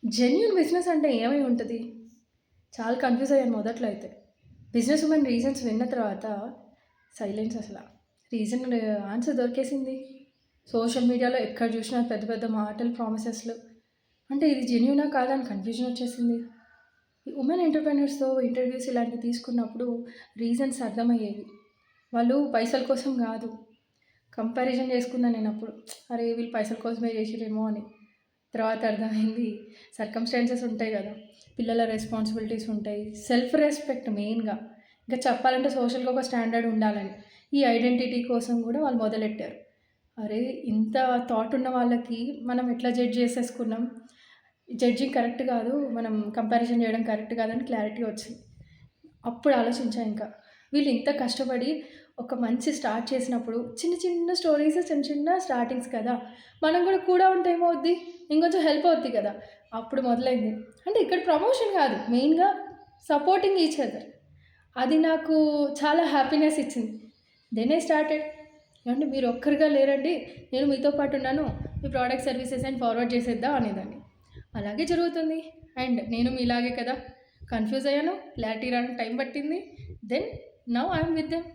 Genuine business అంటే ఏమై ఉంటది? చాలా కన్‌ఫ్యూజ్ అయ్యాను మొదట్లో అయితే. బిజినెస్ ఉమెన్ రీజన్స్ విన్న తర్వాత సైలెన్స్ అసల. Reason answer దొరికేసింది. సోషల్ మీడియాలో ఎక్కడ చూసినా పెద్ద పెద్ద మాటలు, ప్రామిసెస్‌లు. అంటే ఇది జెన్యూనా కాదా అని కన్‌ఫ్యూజన్ వచ్చేసింది. ఈ ఉమెన్ ఎంటర్‌ప్రెన్యూర్స్‌తో ఇంటర్వ్యూస్ ఇలాంటివి తీసుకున్నప్పుడు రీజన్స్ అర్థమయ్యేవి. వాళ్ళు పైసల కోసం గాదు. కంపారిజన్ చేసుకున్నా నేనప్పుడు. అరే! వీళ్ళు పైసల కోసమే చేసిర్రేమో అని. తర్వాత అర్థమైంది సర్కమ్‌స్టాన్సెస్ ఉంటాయి గదా! పిల్లల రెస్పాన్సిబిలిటీస్ ఉంటాయి. సెల్ఫ్ రెస్పెక్ట్ మెయిన్‌గా. ఇంకా చెప్పాలంటే సోషల్‌గా ఒక స్టాండర్డ్ ఉండాలని. ఈ ఐడెంటిటీ కోసం గూడా వాళ్ళు మొదలెట్టారు. అరే! ఇంత థాట్ ఉన్న వాళ్ళకి మనం ఎట్లా జడ్జ్ చేసేసుకున్నాం. జడ్జింగ్ కరెక్ట్ గాదు. మనం కంపారిజన్ చేయడం కరెక్ట్ కాదని క్లారిటీ వచ్చింది. అప్పుడు ఆలోచించా ఇంకా. వీళ్ళు ఇంత కష్టపడి ఒక మంచి స్టార్ట్ చేసినప్పుడు చిన్న చిన్న స్టోరీస్, చిన్న చిన్న స్టార్టింగ్స్ కదా! మనం గూడా కూడా ఉంటే ఏమవుద్ది? ఇంకొంచెం హెల్ప్ అవుద్ది కదా! అప్పుడు మొదలైంది. అంటే ఇక్కడ ప్రమోషన్ గాదు. మెయిన్‌గా సపోర్టింగ్ ఈచ్ అదర్. అది నాకు చాలా హ్యాపీనెస్ ఇచ్చింది. Then I started. ఏవండీ మీరు ఒక్కరుగా లేరండి. నేను మీతో పాటు ఉన్నాను. మీ ప్రొడక్ట్ సర్వీసెస్ అని ఫార్వర్డ్ చేసేద్దాం అనేదాన్ని. అలాగే జరుగుతుంది. అండ్ నేను మీలాగే కదా! కన్‌ఫ్యూజ్ అయ్యాను. క్లారిటీ రావడానికి టైం పట్టింది. Then now I am with them.